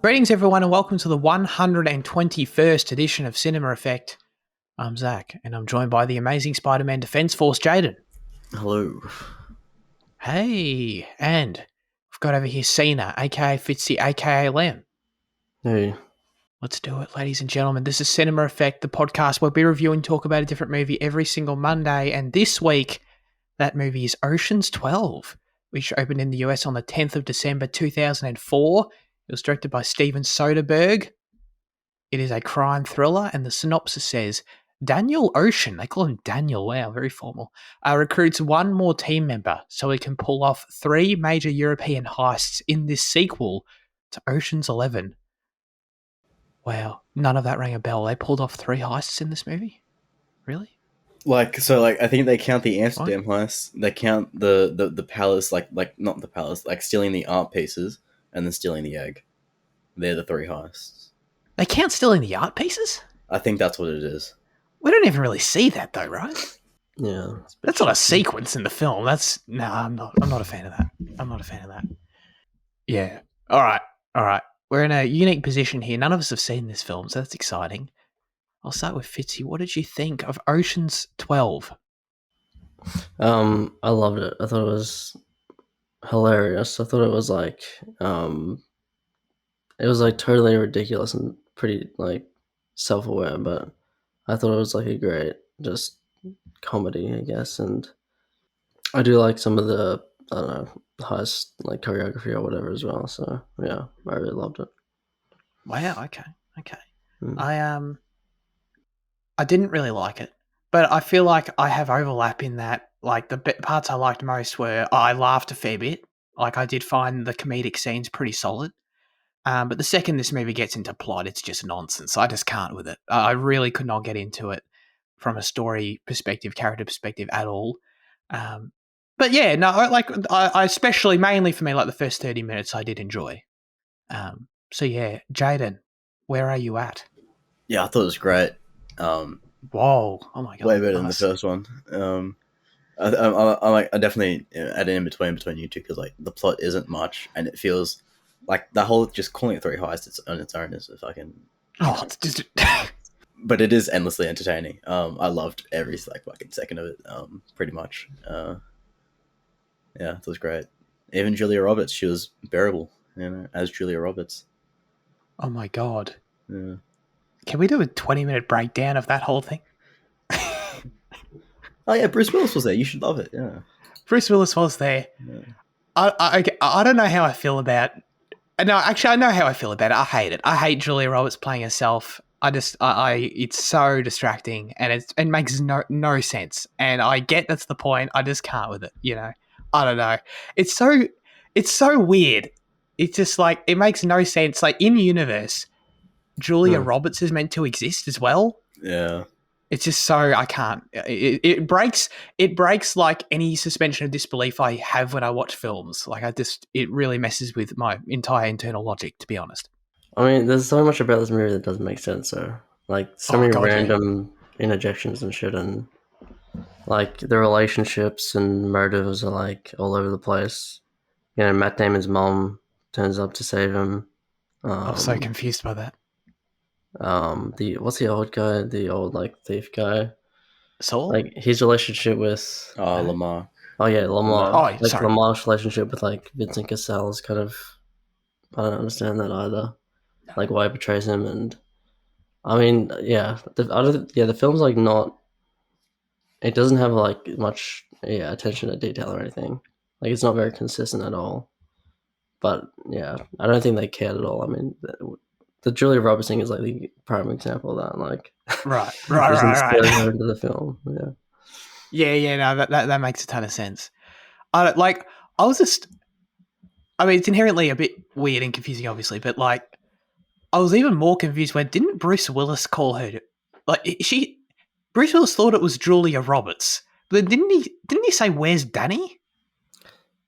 Greetings, everyone, and welcome to the 121st edition of Cinema Effect. I'm Zach, and I'm joined by the amazing Spider-Man Defense Force, Jaden. Hello. Hey, and we've got over here Cena, aka Fitzy, aka Len. Hey. Let's do it, ladies and gentlemen. This is Cinema Effect, the podcast where we review and talk about a different movie every single Monday, and this week, that movie is Ocean's 12, which opened in the US on the 10th of December 2004. It was directed by Steven Soderbergh. It is a crime thriller, and the synopsis says, Daniel Ocean, they call him Daniel, wow, very formal, recruits one more team member so he can pull off 3 major European heists in this sequel to Ocean's 11. Wow, none of that rang a bell. They pulled off 3 heists in this movie? Really? I think they count the Amsterdam heist. They count the palace, not the palace, like stealing the art pieces and then stealing the egg. They're the 3 heists. They count stealing the art pieces? I think that's what it is. We don't even really see that though, right? Yeah. That's not a sequence in the film. I'm not a fan of that. I'm not a fan of that. Yeah. All right. We're in a unique position here. None of us have seen this film, so that's exciting. I'll start with Fitzy. What did you think of Ocean's 12? I loved it. I thought it was hilarious. I thought it was totally ridiculous and pretty self-aware, but I thought it was a great just comedy, I guess. And I do like some of the, I don't know, heist choreography or whatever as well. So yeah, I really loved it. Wow. Okay. I didn't really like it, but I feel like I have overlap in that. Like the parts I liked most were I laughed a fair bit. Like I did find the comedic scenes pretty solid. But the second this movie gets into plot, it's just nonsense. I just can't with it. I really could not get into it from a story perspective, character perspective at all. But yeah, no, I especially mainly for me, the first 30 minutes I did enjoy. So yeah, Jaden, where are you at? Yeah, I thought it was great. Whoa! Oh my god! Way better than the first one. I definitely add it in between you two because the plot isn't much and it feels like the whole just calling it 3 heists on its own is a fucking. Oh, it's just. But it is endlessly entertaining. I loved every fucking second of it. Pretty much. Yeah, it was great. Even Julia Roberts, she was bearable. As Julia Roberts. Oh my god! Yeah. Can we do a 20-minute breakdown of that whole thing? Oh yeah, Bruce Willis was there. You should love it. Yeah, Bruce Willis was there. Yeah. I don't know how I feel about. No, actually, I know how I feel about it. I hate it. I hate Julia Roberts playing herself. It's so distracting and it makes no sense. And I get that's the point. I just can't with it. I don't know. It's so weird. It's just it makes no sense. In universe, Julia Roberts is meant to exist as well. Yeah. It's just so I can't. It breaks any suspension of disbelief I have when I watch films. It really messes with my entire internal logic, to be honest. I mean, there's so much about this movie that doesn't make sense. So many random interjections and shit, and the relationships and motives are all over the place. Matt Damon's mom turns up to save him. I'm so confused by that. What's the old guy? The old thief guy. Saul? His relationship with Lamar. Oh yeah, Lamar. Oh, sorry. Lamar's relationship with Vincent Cassell is kind of, I don't understand that either. Why he betrays him, and I mean, yeah, the film's not. It doesn't have much attention to detail or anything. It's not very consistent at all. But yeah, I don't think they cared at all. I mean, the Julia Roberts thing is the prime example of that. Right. Into the film. Yeah. No, that makes a ton of sense. I mean, it's inherently a bit weird and confusing, obviously, but I was even more confused when didn't Bruce Willis call her Bruce Willis thought it was Julia Roberts, but didn't he say where's Danny?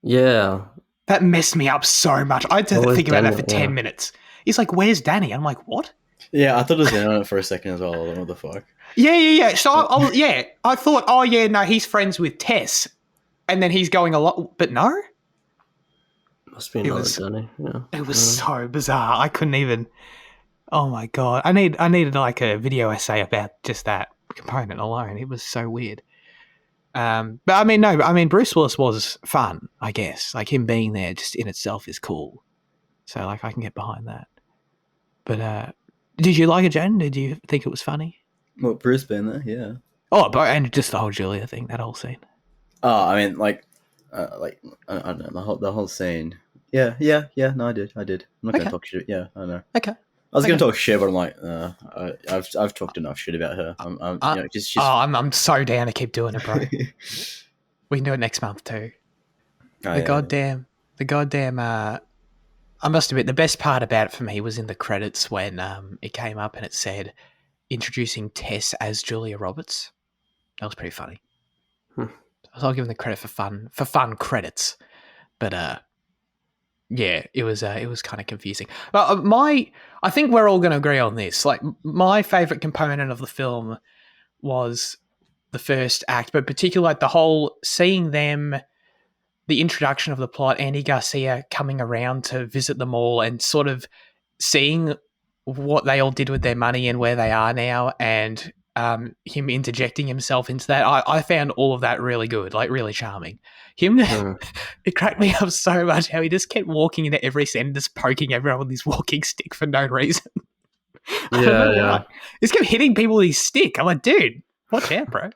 Yeah, that messed me up so much. I had to think about that for 10 minutes. He's like, where's Danny? I'm like, what? Yeah, I thought it was in on it for a second as well. What the fuck? Yeah. So I thought, oh yeah, no, he's friends with Tess, and then he's going a lot, but no. Must be It another was journey. Yeah. it was so bizarre. I couldn't even. Oh my god! I needed like a video essay about just that component alone. It was so weird. But I mean, no. I mean, Bruce Willis was fun. I guess like him being there just in itself is cool. So like I can get behind that. But did you like it, Jen? Did you think it was funny? Well, Bruce being there, yeah. Oh, but and just the whole Julia thing, that whole scene. Oh, I mean, I don't know the whole scene. Yeah. No, I did. I'm not gonna Okay. talk shit. Yeah, I know. Okay. I was gonna Okay. talk shit, but I'm like, I've talked enough shit about her. She's. I'm so down to keep doing it, bro. We can do it next month too. Oh, The yeah. goddamn. I must admit, the best part about it for me was in the credits when it came up and it said introducing Tess as Julia Roberts. That was pretty funny. I'll give them the credit for fun credits, but yeah, it was kind of confusing. I think we're all going to agree on this. Like my favorite component of the film was the first act, but particularly like the whole seeing them, the introduction of the plot, Andy Garcia coming around to visit them all and sort of seeing what they all did with their money and where they are now, and him interjecting himself into that. I found all of that really good, like really charming. Him, it cracked me up so much how he just kept walking into every scene, just poking everyone with his walking stick for no reason. I don't know why. He just kept hitting people with his stick. I'm like, dude, watch out, bro.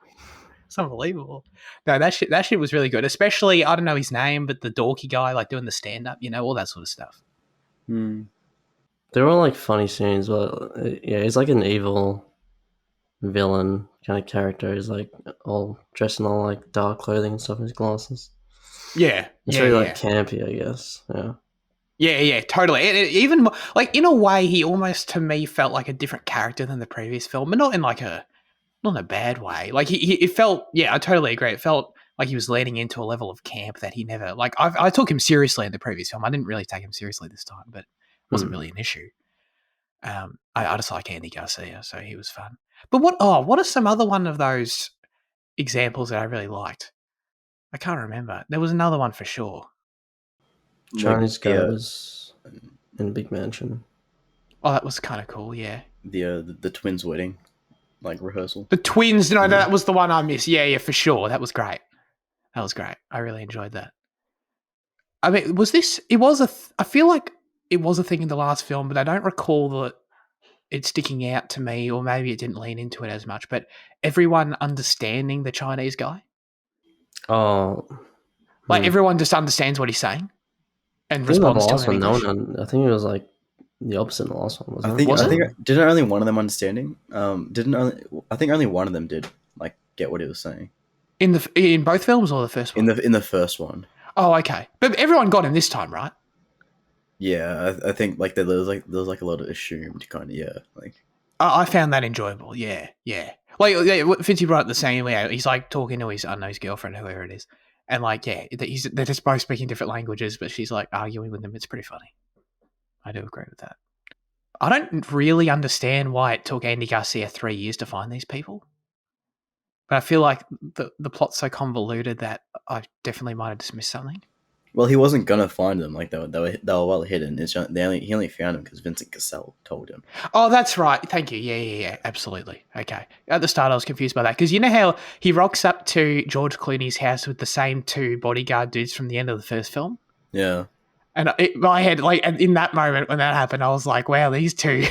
It's unbelievable. No, that shit was really good. Especially, I don't know his name, but the dorky guy, like doing the stand up, all that sort of stuff. They were all like funny scenes, but yeah, he's like an evil villain kind of character. He's like all dressed in all like dark clothing and stuff, and his glasses. Yeah, It's very like campy, I guess. Yeah. Yeah, totally. Even like in a way, he almost to me felt like a different character than the previous film, but not in a bad way. Like it felt. Yeah, I totally agree. It felt like he was leading into a level of camp that he never like. I took him seriously in the previous film. I didn't really take him seriously this time, but it wasn't really an issue. I just like Andy Garcia, so he was fun. But what are some other one of those examples that I really liked? I can't remember. There was another one for sure. Chinese guy was in a big mansion. Oh, that was kind of cool. Yeah. The twins' wedding, like rehearsal. The twins. No, that was the one I missed. Yeah, for sure. That was great. I really enjoyed that. I mean, was this? It was I feel like it was a thing in the last film, but I don't recall that it sticking out to me, or maybe it didn't lean into it as much. But everyone understanding the Chinese guy. Oh. Like everyone just understands what he's saying and I think responds the to last it in one, English. I think it was like the opposite in the last one, wasn't I think, it? I think didn't only one of them understanding? I think only one of them did like get what he was saying. In both films or the first one? In the first one. Oh, okay. But everyone got him this time, right? Yeah, I think like there was like a lot of assumed kind of like. I found that enjoyable. Yeah. Like Fitzy brought up the same way. He's like talking to his girlfriend, whoever it is, and like they're just both speaking different languages, but she's like arguing with them. It's pretty funny. I do agree with that. I don't really understand why it took Andy Garcia 3 years to find these people, but I feel like the plot's so convoluted that I definitely might have just missed something. Well, he wasn't gonna find them. Like they were well hidden. He only found them because Vincent Cassell told him. Oh, that's right. Thank you. Yeah. Absolutely. Okay. At the start, I was confused by that because you know how he rocks up to George Clooney's house with the same two bodyguard dudes from the end of the first film. Yeah. And my head, like, in that moment when that happened, I was like, "Wow, these two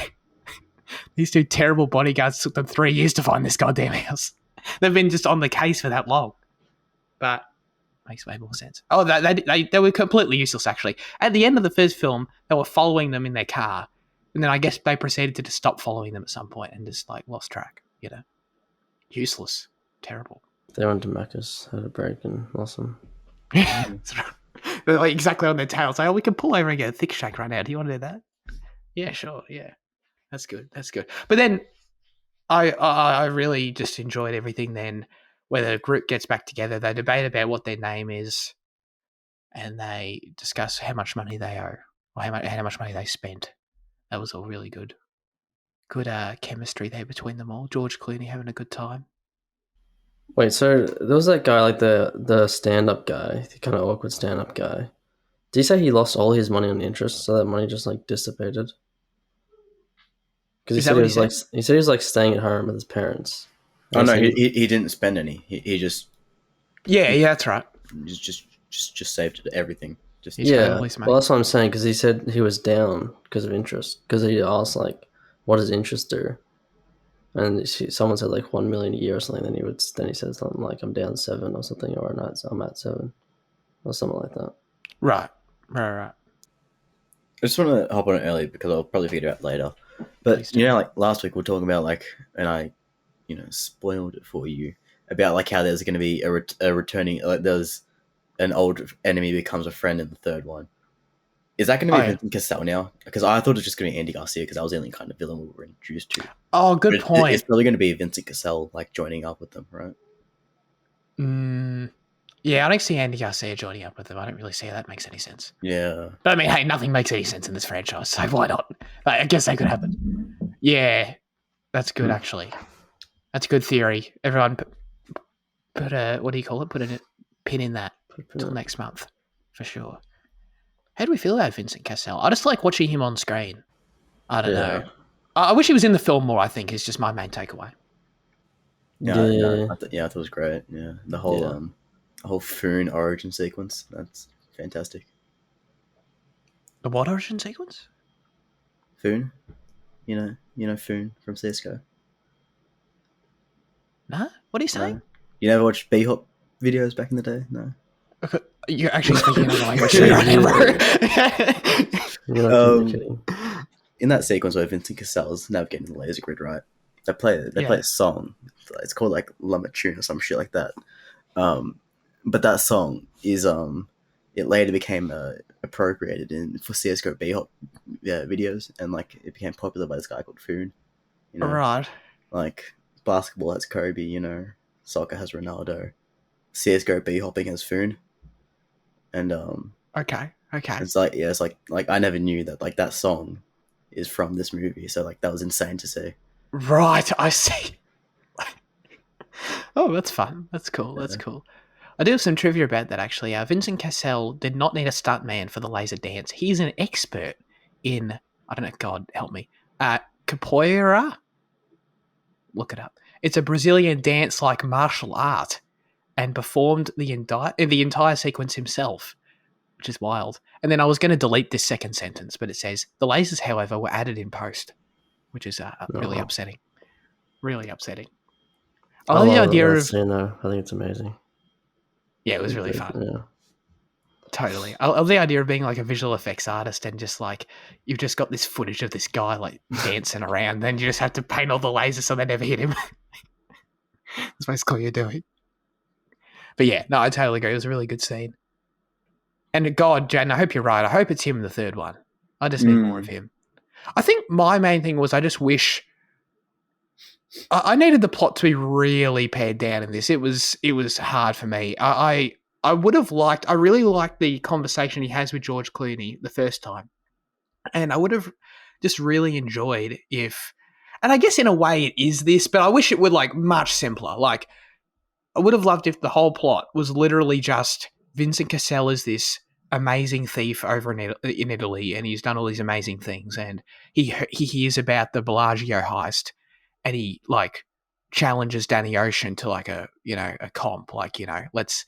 terrible bodyguards took them 3 years to find this goddamn house. They've been just on the case for that long." But makes way more sense. Oh, they were completely useless, actually. At the end of the first film, they were following them in their car. And then I guess they proceeded to just stop following them at some point and just, like, lost track, Useless. Terrible. They went to Macca's, had a break, and lost them. They're, like, exactly on their tails. Like, we can pull over and get a thick shake right now. Do you want to do that? Yeah, sure, yeah. That's good. But then I really just enjoyed everything then. Where the group gets back together, they debate about what their name is, and they discuss how much money they owe, or how much money they spent. That was all really good. Good chemistry there between them all. George Clooney having a good time. Wait, so there was that guy, like the stand-up guy, the kind of awkward stand-up guy. Did he say he lost all his money on interest, so that money just like dissipated? Because Is that what he said? he said he was like staying at home with his parents. Oh no, he he didn't spend any. He just Yeah, that's right. just saved everything. Just He's spent all yeah. his money. Well, that's what I'm saying. Because he said he was down because of interest. Because he asked like, "What does interest do?" And someone said like 1 million a year or something. Then he said something like, "I'm down 7" or something, or no, I'm at 7 or something like that. Right. I just want to hop on it early because I'll probably figure it out later. But Please do. you know, like last week we were talking about like, and I, spoiled it for you about like how there's going to be a returning, like there's an old enemy becomes a friend in the third one. Is that going to be Vincent Cassel now? Because I thought it was just going to be Andy Garcia because that was the only kind of villain we were introduced to. Oh, good point. It's probably going to be Vincent Cassel like joining up with them, right? Yeah, I don't see Andy Garcia joining up with them. I don't really see how that makes any sense. Yeah. But I mean, hey, nothing makes any sense in this franchise, so why not? I guess that could happen. Yeah, that's good, actually. That's a good theory. Everyone put a, what do you call it? Put a pin in that till next month, for sure. How do we feel about Vincent Cassel? I just like watching him on screen. I don't know. I wish he was in the film more, I think, is just my main takeaway. Yeah, I thought it was great. Yeah, the whole Foon origin sequence, that's fantastic. The what origin sequence? Foon? You know Foon from CSGO? No? What are you saying? No? You never watched B-Hop videos back in the day? No? Okay. You're actually speaking another language right now, bro. In that sequence where Vincent Cassel's navigating the laser grid, right? They play a song. It's called like Lumber Tune or some shit like that. But that song is it later became appropriated for CSGO B-Hop videos, and like it became popular by this guy called Foon. Right. Like basketball has Kobe, soccer has Ronaldo, CSGO B-Hopping has Foon, and Okay. it's like I never knew that like that song is from this movie, so like that was insane to see. Right, I see. Oh, that's fun. That's cool. That's cool. I do have some trivia about that, actually. Vincent Cassel did not need a stuntman for the laser dance. He's an expert in, I don't know, God help me, capoeira? Look it up. It's a Brazilian dance-like martial art, and performed the entire sequence himself, which is wild. And then I was going to delete this second sentence, but it says, the lasers, however, were added in post, which is really upsetting. Really upsetting. I love the idea of... scene, though. I think it's amazing. Yeah, it was really fun. Yeah. Totally. I love the idea of being like a visual effects artist and just like, you've just got this footage of this guy like dancing around, then you just have to paint all the lasers so they never hit him. That's basically what you're doing. But yeah, no, I totally agree. It was a really good scene. And God, Jan, I hope you're right. I hope it's him in the third one. I just need more of him. I think my main thing was I just wish... I needed the plot to be really pared down in this. It was hard for me. I would have liked... I really liked the conversation he has with George Clooney the first time. And I would have just really enjoyed if... And I guess in a way it is this, but I wish it were like much simpler. Like, I would have loved if the whole plot was literally just Vincent Cassel is this amazing thief over in Italy, and he's done all these amazing things, and he hears about the Bellagio heist, and he like challenges Danny Ocean to like a comp, like, let's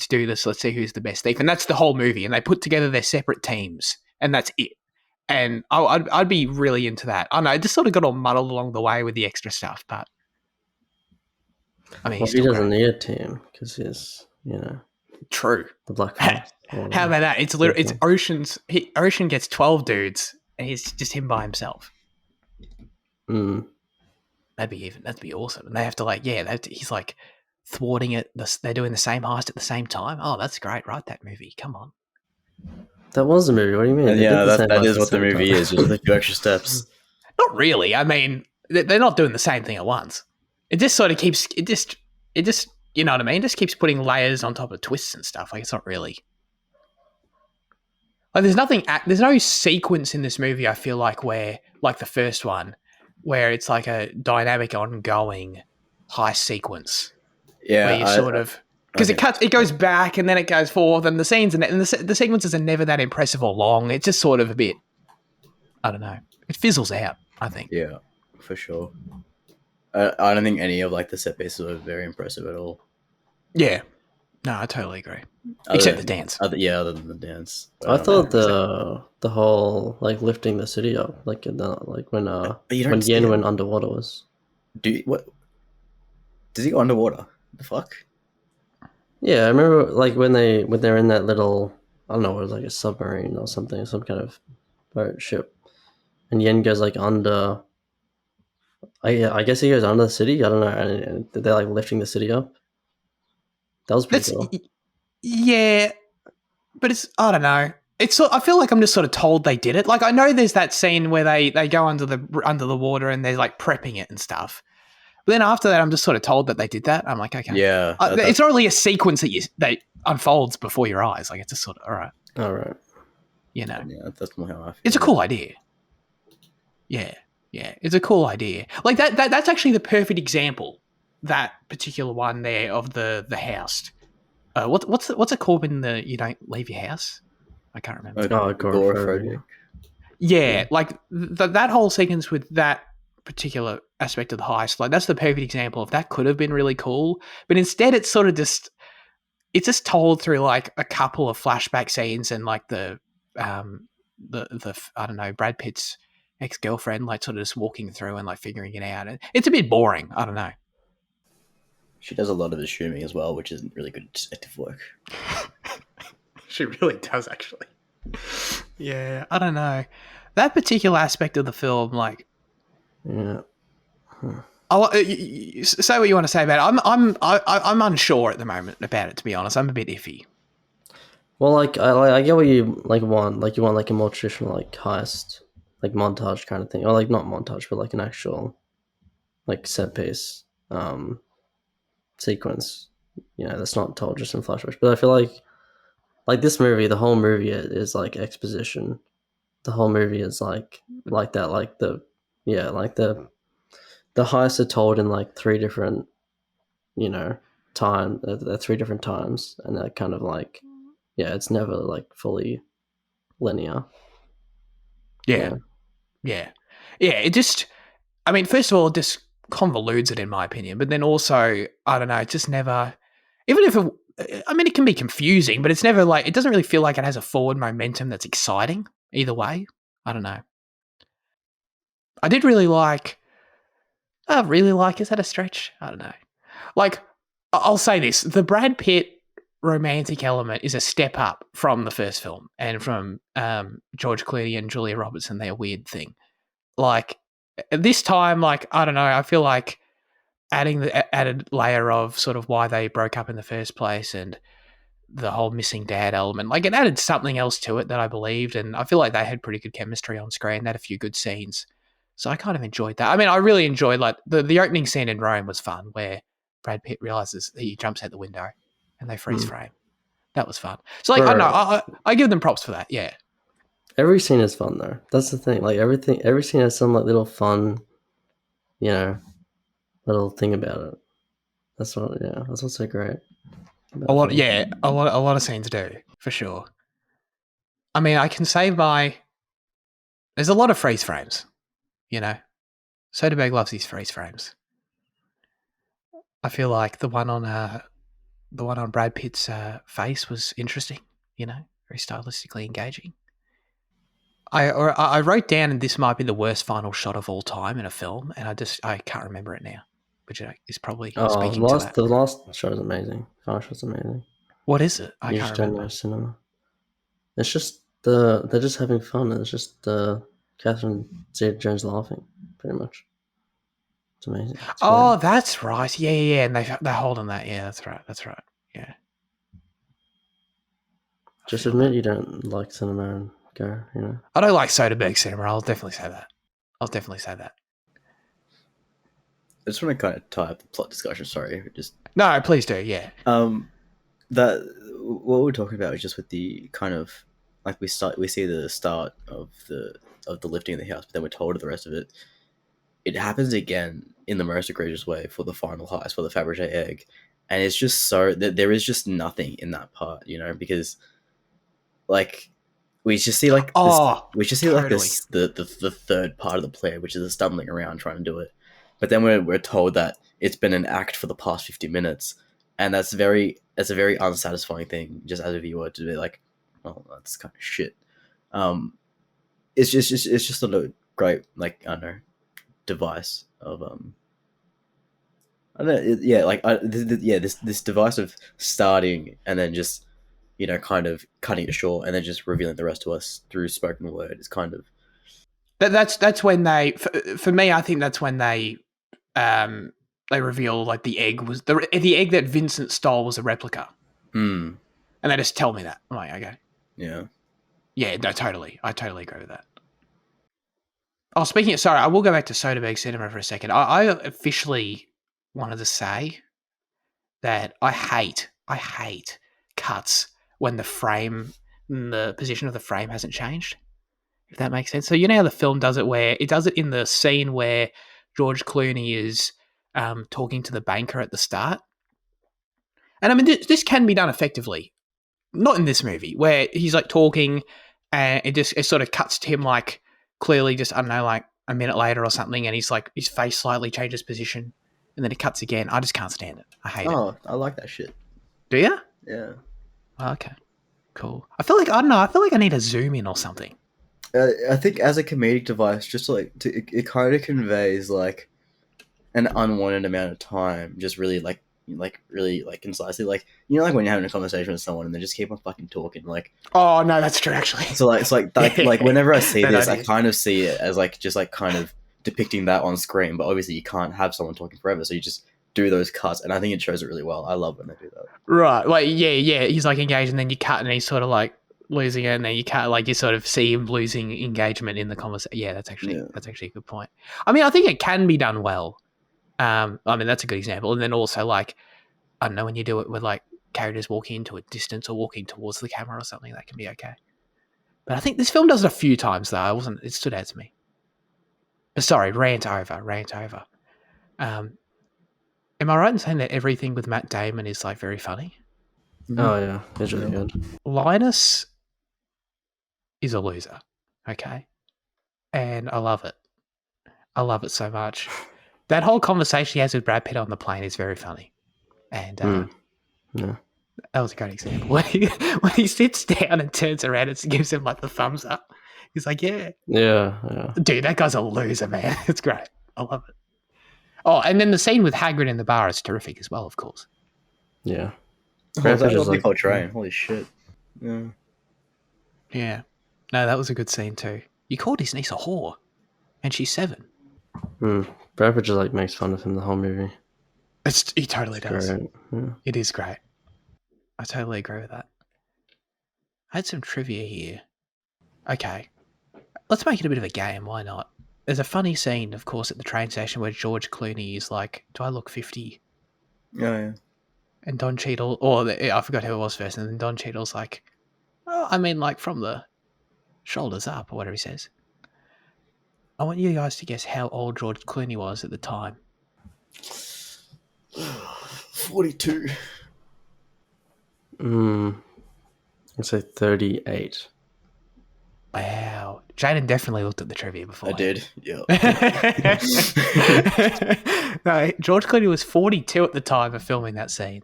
do this, let's see who's the best thief, and that's the whole movie, and they put together their separate teams, and that's it. And I'd be really into that. I know it just sort of got all muddled along the way with the extra stuff, but I mean, he doesn't need a team because he's true. The Black How about that? It's Ocean's. Ocean gets 12 dudes, and he's just him by himself. That'd be awesome. And they have to he's like thwarting it. They're doing the same heist at the same time. Oh, that's great! Write that movie. Come on. That was the movie. What do you mean? Yeah, that is what the movie is. Just a few extra steps. Not really. I mean, they're not doing the same thing at once. It just sort of keeps it just you know what I mean? It just keeps putting layers on top of twists and stuff. Like, it's not really like there's no sequence in this movie, I feel like, where like the first one, where it's like a dynamic ongoing heist sequence. Yeah, where you because think it goes back and then it goes forth, and the scenes and the sequences are never that impressive or long. It's just sort of a bit, I don't know, it fizzles out, I think. Yeah, for sure. I don't think any of like the set pieces were very impressive at all. Yeah, no, I totally agree. Except the dance. Other than the dance. I thought the whole like lifting the city up, like in the like when Yen went underwater was. What? Does he go underwater? The fuck? Yeah, I remember like when they're in that little, I don't know, it was like a submarine or something, some kind of boat ship, and Yen goes like under. I guess he goes under the city. I don't know, and they're like lifting the city up. That was pretty cool. Yeah, but it's, I don't know. It's, I feel like I'm just sort of told they did it. Like, I know there's that scene where they go under the water and they're like prepping it and stuff. But then after that, I'm just sort of told that they did that. I'm like, okay, yeah, it's not really a sequence that unfolds before your eyes. Like, it's just sort of all right, you know. Yeah, that's more how I feel. It's a cool idea. Yeah, it's a cool idea. Like that's actually the perfect example. That particular one there of the house. What's it called when you don't leave your house? I can't remember. Agoraphobic. Yeah, like that whole sequence with that particular aspect of the heist, like that's the perfect example of that could have been really cool, but instead it's sort of just told through like a couple of flashback scenes and like the I don't know, Brad Pitt's ex-girlfriend like sort of just walking through and like figuring it out. It's a bit boring. I don't know. She does a lot of assuming as well, which isn't really good detective work. She really does, actually. Yeah, I don't know. That particular aspect of the film, like, yeah. Say what you want to say about it. I'm unsure at the moment about it. To be honest, I'm a bit iffy. Well, like I get what you want. Like you want like a more traditional like heist, like montage kind of thing, or like not montage, but like an actual like set piece sequence. You know, that's not told just in flashbacks. But I feel like this movie, the whole movie is like exposition. The whole movie is like that. Like the heists are told in like three different, you know, they're three different times, and they're kind of like, yeah, it's never like fully linear. Yeah. It just, I mean, first of all, it just convolutes it in my opinion, but then also, I don't know, it just never, even if it, I mean, it can be confusing, but it's never like, it doesn't really feel like it has a forward momentum that's exciting either way. I don't know. I did really like, is that a stretch? I don't know. Like, I'll say this, the Brad Pitt romantic element is a step up from the first film and from George Clooney and Julia Roberts and their weird thing. Like, this time, like, I don't know, I feel like adding the added layer of sort of why they broke up in the first place and the whole missing dad element, like, it added something else to it that I believed, and I feel like they had pretty good chemistry on screen. They had a few good scenes. So I kind of enjoyed that. I mean, I really enjoyed, like, the opening scene in Rome was fun, where Brad Pitt realizes he jumps out the window and they freeze frame. That was fun. So, like, I don't know, I give them props for that, yeah. Every scene is fun, though. That's the thing. Like, every scene has some, like, little fun, you know, little thing about it. That's what's so great. A lot of scenes do, for sure. I mean, I can say there's a lot of freeze frames, you know. Soderbergh loves his freeze frames. I feel like the one on Brad Pitt's face was interesting, you know, very stylistically engaging. I wrote down, and this might be the worst final shot of all time in a film, and I can't remember it now, which is probably speaking to that. The last shot is amazing. Final shot's amazing. What is it? I can't remember. Don't know cinema. It's just they're just having fun. It's just Catherine Zeta-Jones laughing, pretty much. It's amazing. It's great. That's right. Yeah. And they're holding that. Yeah, that's right. Yeah. Just admit you don't like cinema and go, you know. I don't like Soderbergh cinema. I'll definitely say that. I just want to kind of tie up the plot discussion. Sorry, no, please do. Yeah. That what we're talking about is just with the kind of like we see the start of the lifting of the house, but then we're told of the rest of it. It happens again in the most egregious way for the final heist for the Fabergé egg, and it's just so that there is just nothing in that part, because like we just see like this, we just see like totally. this the third part of the play, which is the stumbling around trying to do it, but then we're told that it's been an act for the past 50 minutes, and that's a very unsatisfying thing just as a viewer to be like, well, that's kind of shit. It's just not a great, like, I don't know, device of I don't know, this device of starting and then just kind of cutting it short and then just revealing the rest to us through spoken word is kind of That's when they, for me, I think that's when they reveal like the egg was the egg that Vincent stole was a replica, and they just tell me that. I'm like, okay, yeah, no, totally, I totally agree with that. Oh, speaking of, sorry, I will go back to Soderbergh Cinema for a second. I officially wanted to say that I hate cuts when the position of the frame hasn't changed. If that makes sense. So you know how the film does it, where it does it in the scene where George Clooney is talking to the banker at the start. And I mean, this can be done effectively. Not in this movie, where he's like talking and it sort of cuts to him like clearly just, I don't know, like a minute later or something, and he's like, his face slightly changes position and then it cuts again. I just can't stand it. I hate it. Oh, I like that shit. Do you? Yeah. Oh, okay. Cool. I feel like, I don't know, I feel like I need to zoom in or something. I think as a comedic device, just it kind of conveys like an unwanted amount of time, just really really concisely, like like when you're having a conversation with someone and they just keep on fucking talking, like. Oh no, that's true actually. So it's like whenever I see this, I kind of see it as like just like kind of depicting that on screen, but obviously you can't have someone talking forever, so you just do those cuts, and I think it shows it really well. I love when they do that. Right, like yeah, he's like engaged, and then you cut, and he's sort of like losing it, and then you cut, like you sort of see him losing engagement in the conversation. Yeah, that's actually a good point. I mean, I think it can be done well. I mean, that's a good example. And then also, like, I don't know, when you do it with like characters walking into a distance or walking towards the camera or something, that can be okay. But I think this film does it a few times though. It stood out to me. But sorry, rant over. Am I right in saying that everything with Matt Damon is like very funny? Mm-hmm. Oh yeah, it's really good. Linus is a loser, okay? And I love it. I love it so much. That whole conversation he has with Brad Pitt on the plane is very funny. And yeah. That was a great example. When he sits down and turns around and gives him like the thumbs up. He's like, yeah. Dude, that guy's a loser, man. It's great. I love it. Oh, and then the scene with Hagrid in the bar is terrific as well, of course. Yeah. That's like portraying. Holy shit. Yeah. Yeah. No, that was a good scene too. You called his niece a whore, and she's 7. Brad Pitt just like makes fun of him the whole movie. He totally does. Great. Yeah. It is great. I totally agree with that. I had some trivia here. Okay. Let's make it a bit of a game. Why not? There's a funny scene, of course, at the train station where George Clooney is like, do I look 50? Oh, yeah. And Don Cheadle, or I forgot who it was first, and then Don Cheadle's like, oh, I mean, like from the shoulders up, or whatever he says. I want you guys to guess how old George Clooney was at the time. 42. I'd say 38. Wow. Jaden definitely looked at the trivia before. I did, yeah. No, George Clooney was 42 at the time of filming that scene.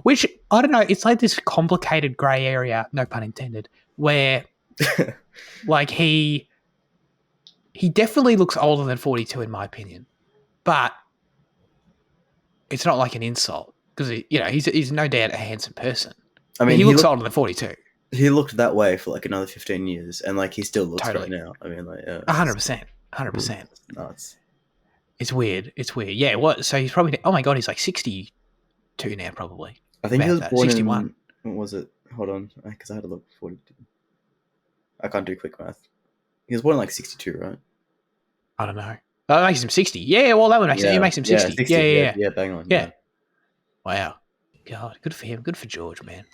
Which, I don't know, it's like this complicated grey area, no pun intended, where like he definitely looks older than 42 in my opinion. But it's not like an insult because he's no doubt a handsome person. I mean, he looks older than 42. He looked that way for like another 15 years, and like he still looks right now. I mean, like 100%. Nuts. It's weird. Yeah. What? So he's probably. Oh my god, he's like 62 now, probably. I think he was born 61. What was it? Hold on, because I had to look. 42. I can't do quick math. He was born in like 62, right? I don't know. That makes him 60. Yeah. Well, that would make sense. He makes him 60. 60. Yeah. Bang on. Yeah. Wow. God, good for him. Good for George, man.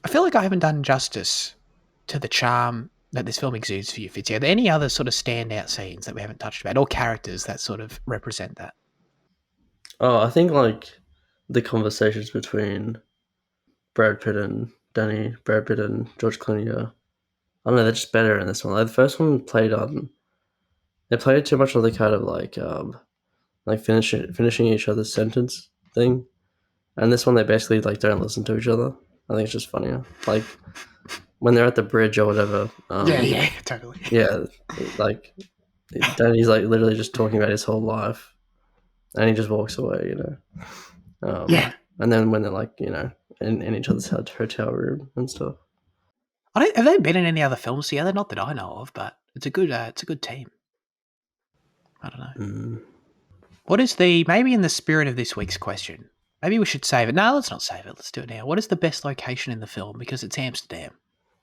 I feel like I haven't done justice to the charm that this film exudes for you, Fitzy. Are there any other sort of standout scenes that we haven't touched about, or characters that sort of represent that? Oh, I think like the conversations between Brad Pitt and George Clooney are, I don't know, they're just better in this one. Like the first one they played too much of the kind of like finishing each other's sentence thing, and this one they basically like don't listen to each other. I think it's just funnier. Like when they're at the bridge or whatever. Yeah, totally. Yeah, like Danny's like literally just talking about his whole life, and he just walks away. Yeah. And then when they're like in each other's hotel room and stuff. Have they been in any other films together? Not that I know of, but it's a good team. I don't know. What is maybe in the spirit of this week's question, maybe we should save it. No, let's not save it. Let's do it now. What is the best location in the film? Because it's Amsterdam.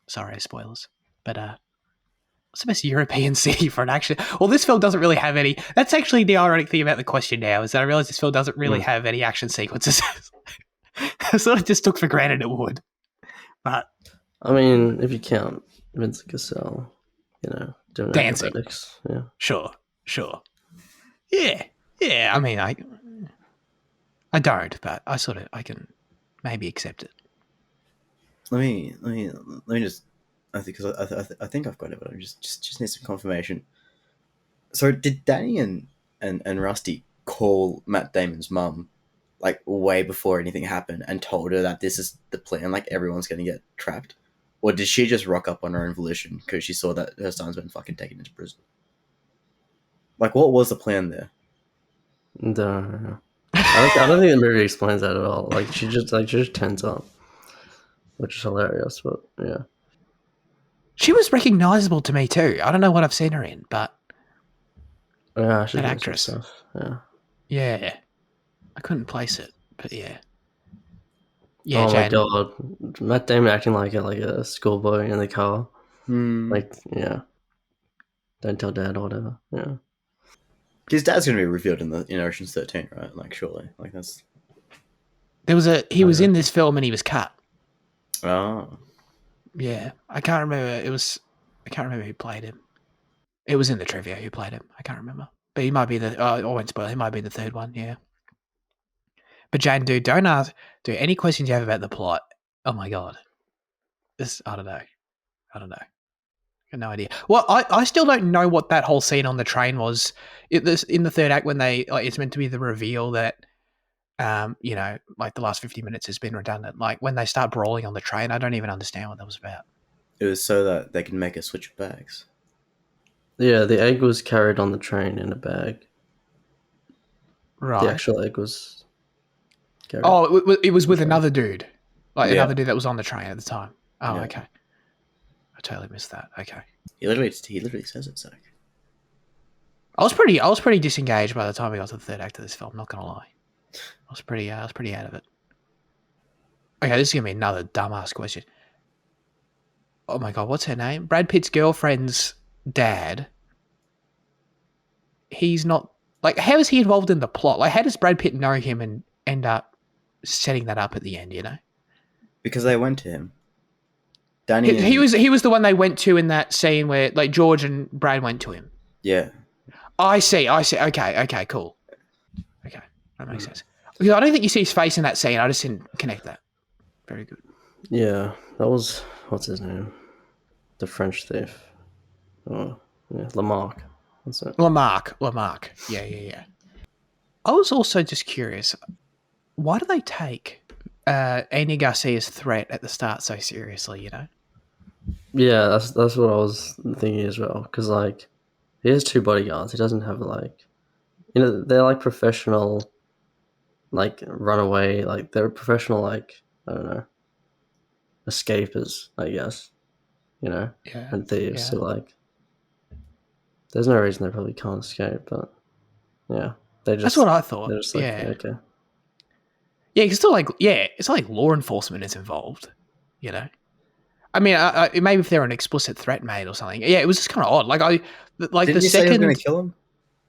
Sorry, spoilers. But what's the best European city for an action? Well, this film doesn't really have any. That's actually the ironic thing about the question now, is that I realize this film doesn't really have any action sequences. I sort of just took for granted it would. But I mean, if you count Vincent Cassell, doing dancing. acrobatics, yeah. Sure. Yeah. I mean, I don't, but I can maybe accept it. Let me just. I think I've got it, but I just need some confirmation. So did Danny and Rusty call Matt Damon's mum like way before anything happened and told her that this is the plan, like everyone's going to get trapped? Or did she just rock up on her own volition because she saw that her son's been fucking taken into prison? Like, what was the plan there? No. I don't think the movie explains that at all. Like she just turns up, which is hilarious. But yeah, She was recognizable to me too. I don't know what I've seen her in, but yeah, that actress. Yeah, I couldn't place it, but yeah. Yeah, oh my god, Matt Damon acting like a schoolboy in the car. Like, yeah, don't tell dad or whatever. Yeah, his dad's going to be revealed in Ocean's 13, right? Like, surely, like that's. He was in this film and he was cut. Oh. Yeah, I can't remember. I can't remember who played him. It was in the trivia who played him. I can't remember, but he might be I won't spoil. He might be the third one. Yeah. But Jane, dude, don't ask. Do any questions you have about the plot? Oh my god, I don't know. I got no idea. Well, I still don't know what that whole scene on the train was. In the third act, when it's meant to be the reveal that, like the last 50 minutes has been redundant. Like when they start brawling on the train, I don't even understand what that was about. It was so that they can make a switch of bags. Yeah, the egg was carried on the train in a bag. Right. The actual egg was carried. Oh, it was with another dude. Like another dude that was on the train at the time. Oh, yeah. Okay. I totally missed that. Okay. He literally says it, Zach. I was pretty disengaged by the time we got to the third act of this film, not gonna lie. I was pretty out of it. Okay, this is gonna be another dumbass question. Oh my god, what's her name? Brad Pitt's girlfriend's dad. He's not how is he involved in the plot? Like, how does Brad Pitt know him and end up setting that up at the end? Because they went to him. Danny. He was the one they went to in that scene where like George and Brad went to him. Yeah. I see. Okay, cool. Okay, that makes sense. Because I don't think you see his face in that scene. I just didn't connect that. Very good. Yeah, that was, what's his name? The French thief. Oh, yeah, Lamarck. That's it. Lamarck. Yeah. I was also just curious. Why do they take Andy Garcia's threat at the start so seriously? Yeah, that's what I was thinking as well. Because like, he has two bodyguards. He doesn't have they're like professional, like runaway, like they're professional, like I don't know, escapers, I guess. Yeah. And thieves. So like, there's no reason they probably can't escape, but yeah, that's what I thought. They're just like, yeah. Okay. Yeah, because it's not like law enforcement is involved. I mean, maybe if they're an explicit threat made or something. Yeah, it was just kind of odd. Didn't he say he was going to kill him?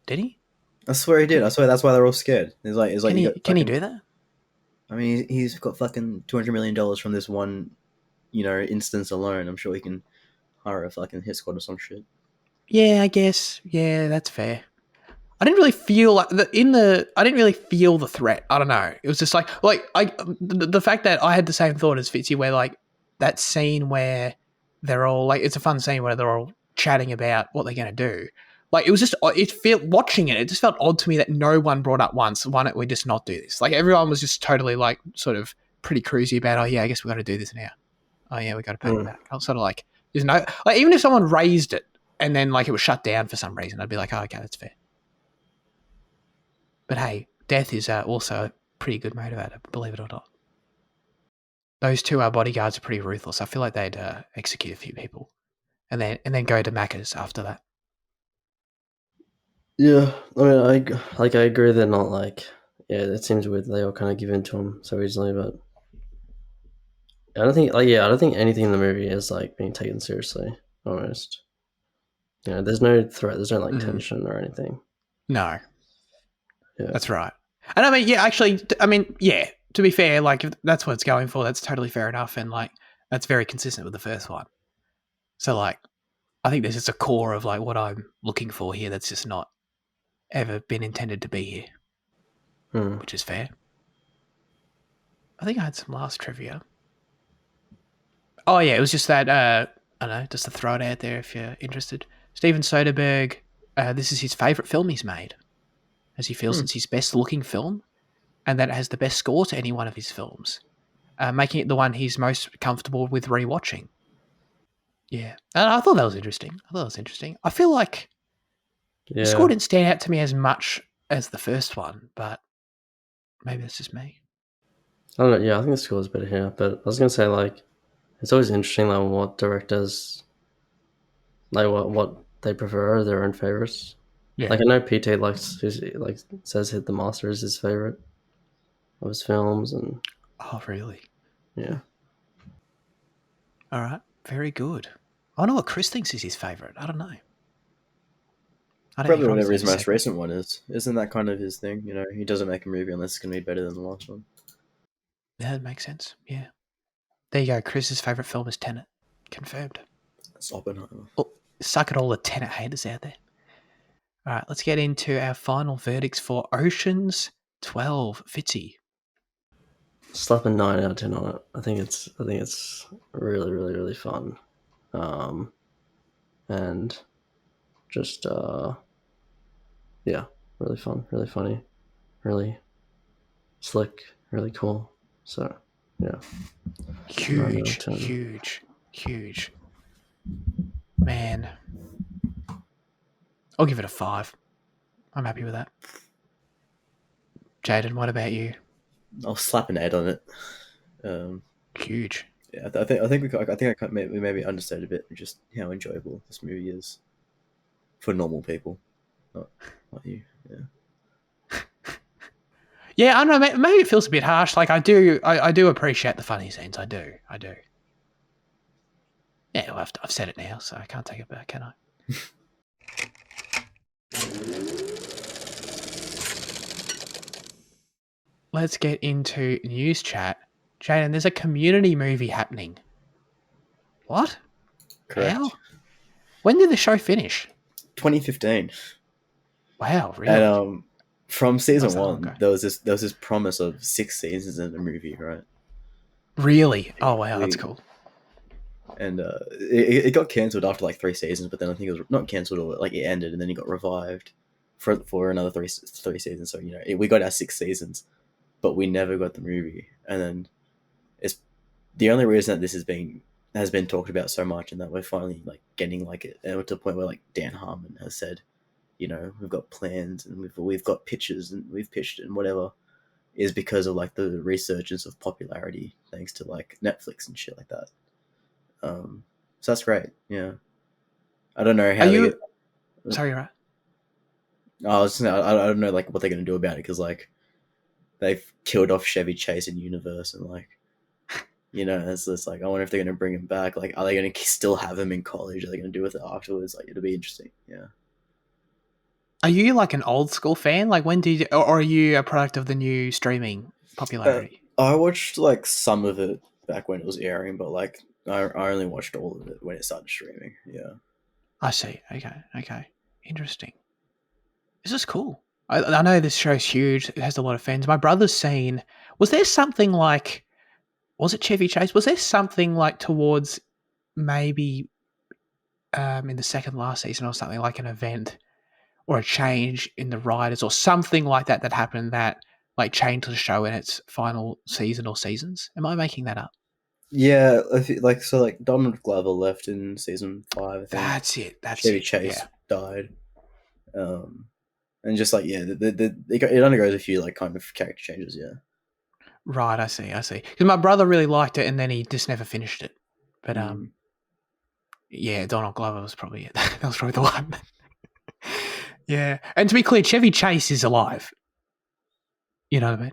Did he? I swear he did. I swear that's why they're all scared. Can he do that? I mean, he's got fucking $200 million from this one, instance alone. I'm sure he can hire a fucking hit squad or some shit. Yeah, I guess. Yeah, that's fair. I didn't really feel I didn't really feel the threat. I don't know. It was just the fact that I had the same thought as Fitzy, where like that scene where they're all like, it's a fun scene where they're all chatting about what they're going to do. Like it was just, watching it just felt odd to me that no one brought up once, why don't we just not do this? Like everyone was just totally like sort of pretty cruisy about, oh yeah, I guess we got to do this now. Oh yeah, we got to pay it back. I was sort of like, there's no, like even if someone raised it and then like it was shut down for some reason, I'd be like, oh okay, that's fair. But hey, death is also a pretty good motivator, believe it or not. Those two bodyguards are pretty ruthless. I feel like they'd execute a few people and then go to Macca's after that. Yeah, I mean, I agree. They're not like, yeah, it seems weird. They all kind of give in to him so easily, but I don't think anything in the movie is like being taken seriously. Almost, there's no threat. There's no like tension or anything. No, yeah, that's right. And I mean, yeah, actually, yeah. To be fair, like if that's what it's going for, that's totally fair enough, and like that's very consistent with the first one. So like, I think this is a core of like what I'm looking for here. That's just not ever been intended to be here, which is fair. I think I had some last trivia. Oh yeah, it was just that I don't know, just to throw it out there if you're interested. Steven Soderbergh, this is his favourite film he's made, as he feels it's his best looking film, and that it has the best score to any one of his films, making it the one he's most comfortable with rewatching. Yeah, and I thought that was interesting. I feel like the score didn't stand out to me as much as the first one, but maybe that's just me. I don't know. Yeah, I think the score is better here, but I was gonna say like it's always interesting like what directors like what they prefer, their own favorites. Yeah. Like I know PT says Hit the Master is his favorite of his films, and oh really? Yeah. All right, very good. I know what Chris thinks is his favorite. I don't know. Probably whatever his most recent one is. Isn't that kind of his thing? He doesn't make a movie unless it's going to be better than the last one. Yeah, that makes sense. Yeah. There you go. Chris's favourite film is Tenet. Confirmed. It's Oppenheimer. Oh, suck at all the Tenet haters out there. All right, let's get into our final verdicts for Ocean's 12. Fitzy. Slap a 9 out of 10 on it. I think it's really, really, really fun. And just yeah, really fun, really funny, really slick, really cool. So yeah. Huge. Man. I'll give it a 5. I'm happy with that. Jaden, what about you? I'll slap an 8 on it. Huge. Yeah, I think we maybe understated a bit just how enjoyable this movie is for normal people, not you. Yeah. Yeah, I don't know. Maybe it feels a bit harsh. Like I do appreciate the funny scenes. I do. Yeah, well, I've said it now, so I can't take it back, can I? Let's get into news chat. Jaden, there's a Community movie happening. What? Correct. How? When did the show finish? 2015. Wow, really? And from season 1, there was this promise of 6 seasons in the movie, right? Really? Oh wow, that's cool. And it got cancelled after like 3 seasons, but then I think it was not cancelled, or like it ended, and then it got revived for another three seasons. So we got our 6 seasons, but we never got the movie. And then it's the only reason that this has been talked about so much, and that we're finally like getting like it, and to the point where like Dan Harmon has said, we've got plans and we've got pitches and we've pitched and whatever, is because of like the resurgence of popularity thanks to like Netflix and shit like that. So that's great. Yeah. I don't know how Sorry, you're right. I don't know like what they're going to do about it, because like they've killed off Chevy Chase in Universe, and like, it's like, I wonder if they're going to bring him back. Like, are they going to still have him in college? Are they going to do with it afterwards? Like, it'll be interesting. Yeah. Are you like an old school fan? Like, when did or are you a product of the new streaming popularity? I watched like some of it back when it was airing, but like I only watched all of it when it started streaming. Yeah. I see. Okay. Interesting. This is cool. I know this show's huge. It has a lot of fans. My brother's seen. Was there something like? Was it Chevy Chase? Was there something like towards maybe in the second last season or something like an event or a change in the writers or something like that that happened that like changed the show in its final season or seasons? Am I making that up? Yeah, like Donald Glover left in season 5. I think That's it. Chevy Chase Yeah. died, and just like it undergoes a few like kind of character changes. Yeah, Right. I see. Because my brother really liked it, and then he just never finished it. But yeah, Donald Glover was probably it. That was probably the one. Yeah, and to be clear, Chevy Chase is alive. You know what I mean?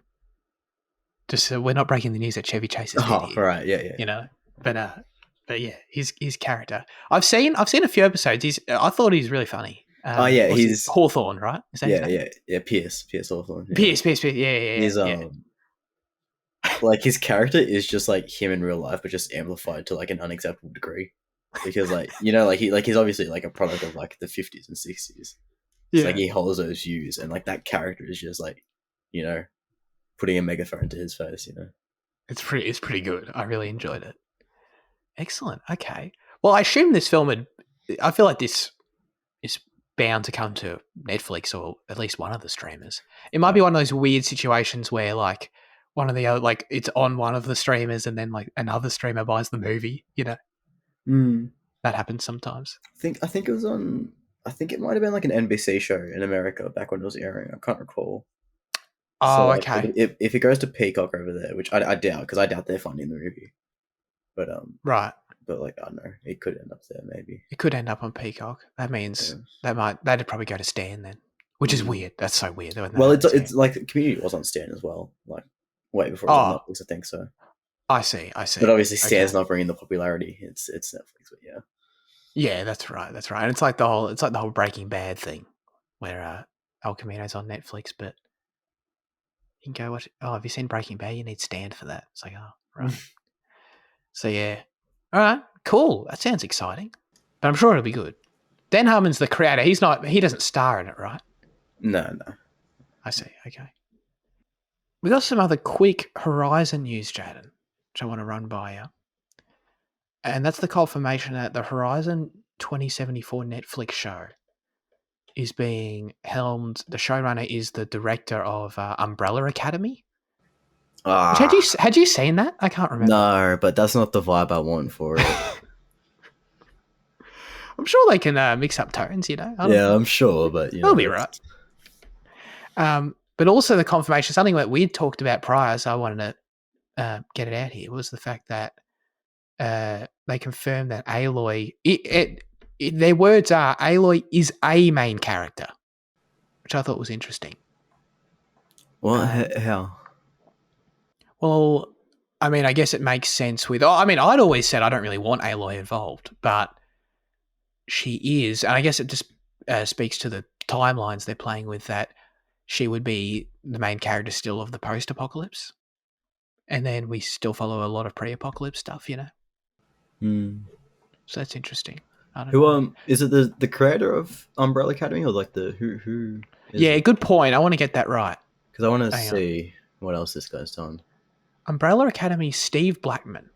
Just we're not breaking the news that Chevy Chase is dead here. Right, yeah. You know, but yeah, his character. I've seen a few episodes. I thought he's really funny. He's Hawthorne, right? Is that his name? Yeah. Pierce Hawthorne. Yeah. Pierce. Yeah. He's like his character is just like him in real life, but just amplified to like an unacceptable degree. Because like he's obviously like a product of like the 50s and 60s. Yeah. So, like he holds those views, and like that character is just like, putting a megaphone to his face. It's pretty good. I really enjoyed it. Excellent. Okay. Well, I assume this film I feel like this is bound to come to Netflix or at least one of the streamers. It might be one of those weird situations where like one of the other, like it's on one of the streamers and then like another streamer buys the movie. That happens sometimes. I think it was on. I think it might have been like an NBC show in America back when it was airing. I can't recall. Oh, so, okay. If it goes to Peacock over there, which I doubt, because I doubt they're funding the movie. But right. But like I don't know, it could end up there maybe. It could end up on Peacock. That means that'd probably go to Stan then, which is weird. That's so weird. Well, it's like Community was on Stan as well, like way before it was on Netflix. I think so. I see. But obviously, Stan's not bringing the popularity. It's Netflix, but yeah. Yeah, that's right. And it's like the whole Breaking Bad thing, where El Camino's on Netflix, but you can go watch. Oh, have you seen Breaking Bad? You need Stan for that. It's like, oh, right. So yeah, all right, cool. That sounds exciting, but I'm sure it'll be good. Dan Harmon's the creator. He doesn't star in it, right? No. I see. Okay. We got some other quick Horizon news, Jaden, which I want to run by you. And that's the confirmation that the Horizon 2074 Netflix show is being helmed. The showrunner is the director of Umbrella Academy. Had you seen that? I can't remember. No, but that's not the vibe I want for it. I'm sure they can mix up tones, I'm sure, but they'll be right. But also the confirmation, something that we'd talked about prior, so I wanted to get it out here, was the fact that they confirmed that Aloy, their words are, Aloy is a main character, which I thought was interesting. Well, how? Well, I mean, I guess it makes sense with... I'd always said I don't really want Aloy involved, but she is, and I guess it just speaks to the timelines they're playing with, that she would be the main character still of the post-apocalypse, and then we still follow a lot of pre-apocalypse stuff, So that's interesting. I don't know. Is it the creator of Umbrella Academy, or like the who? Yeah, good point. I want to get that right because I want to see what else this guy's done. Umbrella Academy, Steve Blackman,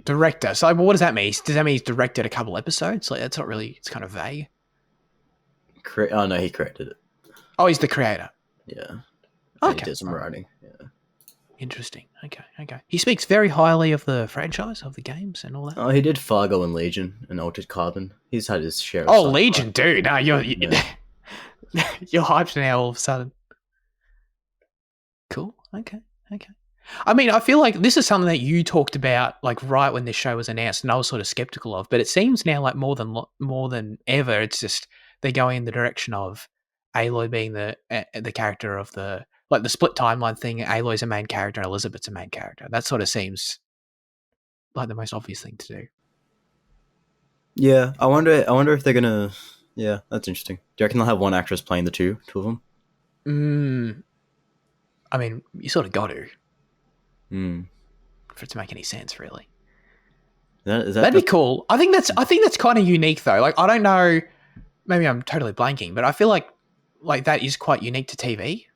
director. So what does that mean? Does that mean he's directed a couple episodes? Like that's not really. It's kind of vague. Oh no, he created it. Oh, he's the creator. Yeah. Okay. He did some writing. Yeah. Interesting. Okay. He speaks very highly of the franchise, of the games, and all that. Oh, he did Fargo and Legion and Altered Carbon. He's had his share. Of Legion, dude. No, you're hyped now all of a sudden. Cool. Okay. I mean, I feel like this is something that you talked about, like right when this show was announced, and I was sort of skeptical of. But it seems now, like more than ever, it's just they're going in the direction of Aloy being the character of the split timeline thing. Aloy's a main character, and Elizabeth's a main character. That sort of seems like the most obvious thing to do. Yeah, I wonder if they're gonna. Yeah, that's interesting. Do you reckon they'll have one actress playing the two of them? I mean, you sort of got to. For it to make any sense, really. That'd be cool. I think that's kind of unique, though. Like, I don't know. Maybe I'm totally blanking, but I feel like like that is quite unique to TV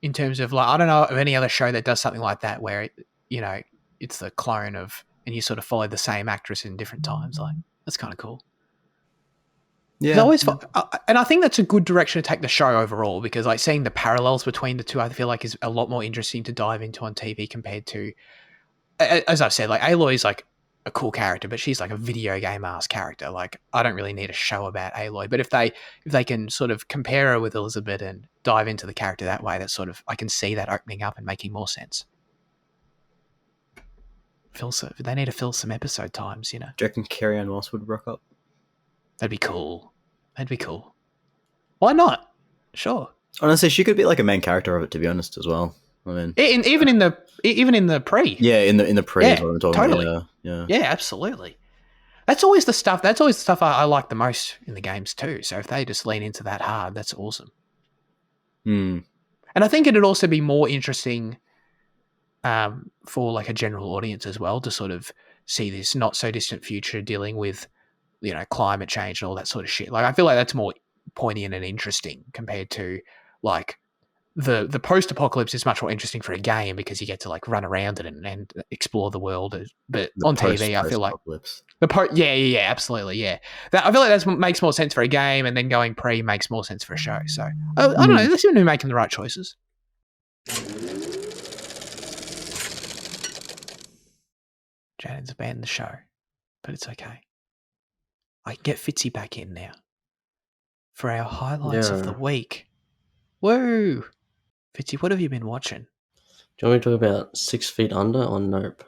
in terms of like I don't know of any other show that does something like that where it, you know, it's the clone of and you sort of follow the same actress in different times. Like that's kind of cool. Yeah. And I think that's a good direction to take the show overall because like seeing the parallels between the two, I feel like is a lot more interesting to dive into on TV compared to, as I've said, like Aloy is like a cool character, but she's like a video game ass character. Like I don't really need a show about Aloy, but if they can sort of compare her with Elizabeth and dive into the character that way, that's sort of I can see that opening up and making more sense. They need to fill some episode times, you know. Do you reckon Carrie-Anne Moss would rock up? That'd be cool. That'd be cool. Why not? Sure. Honestly, she could be like a main character of it, to be honest, as well. I mean, even in the pre. Yeah, in the pre. Yeah, is what I'm talking totally. About. Yeah. Yeah, absolutely. That's always the stuff. That's always the stuff I like the most in the games too. So if they just lean into that hard, that's awesome. Hmm. And I think it'd also be more interesting for like a general audience as well to sort of see this not so distant future dealing with, you know, climate change and all that sort of shit. Like I feel like that's more poignant and interesting compared to like the post-apocalypse is much more interesting for a game because you get to like run around it and explore the world. But on TV, I feel like yeah, absolutely, yeah. I feel like that makes more sense for a game, and then going pre makes more sense for a show. So I don't know. They seem to be making the right choices. Janen's abandoned the show, but it's okay. I can get Fitzy back in now for our highlights of the week. Woo! Fitzy, what have you been watching? Do you want me to talk about 6 Feet Under or Nope?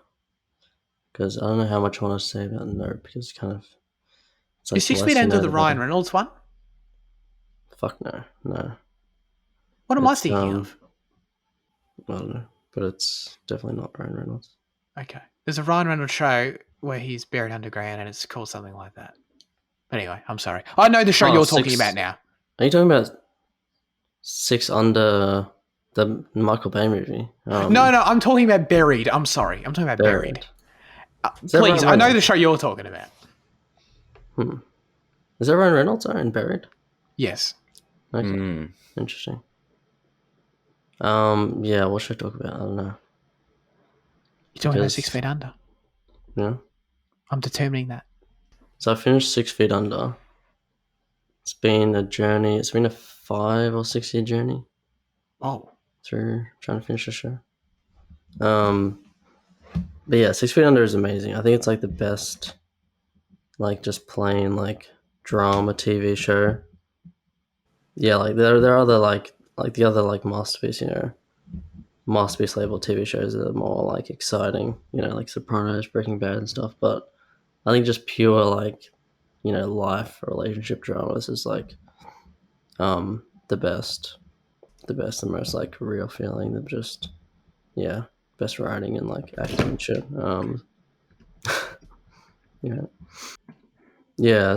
Because I don't know how much I want to say about Nope because it's kind of... It's like is 6 Feet Under the Ryan Reynolds one? Fuck no. What am I thinking of? I don't know, but it's definitely not Ryan Reynolds. Okay. There's a Ryan Reynolds show where he's buried underground and it's called something like that. Anyway, I'm sorry. I know the show you're talking about now. Are you talking about 6 Under the Michael Bay movie? No, I'm talking about Buried. I'm sorry. I'm talking about Buried. Please, I know the show you're talking about. Is that Ryan Reynolds in Buried? Yes. Okay. Interesting. Yeah, what should I talk about? I don't know. You're talking about 6 Feet Under? Yeah. I'm determining that. So I finished 6 Feet Under. It's been a journey. It's been a 5 or 6 year journey. Oh. Through trying to finish the show. But yeah, 6 Feet Under is amazing. I think it's like the best, like just plain like drama TV show. Yeah, like there are other like the other like masterpiece, masterpiece label TV shows that are more like exciting, like Sopranos, Breaking Bad and stuff. But I think just pure like, life relationship dramas is like the best and most like real feeling. Of just best writing and like acting and shit.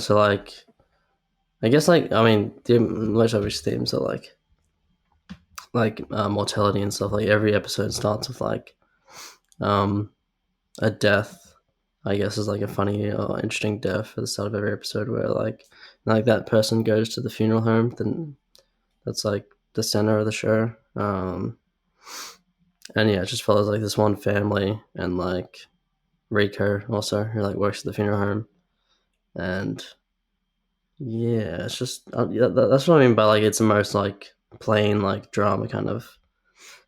So like I guess like the most obvious themes are like mortality and stuff. Like every episode starts with like a death, I guess, is like a funny or interesting death at the start of every episode where like that person goes to the funeral home. Then that's like the center of the show. And yeah, it just follows like this one family and like Rico also, who like works at the funeral home. And yeah, it's just that's what I mean by like it's the most like plain like drama kind of.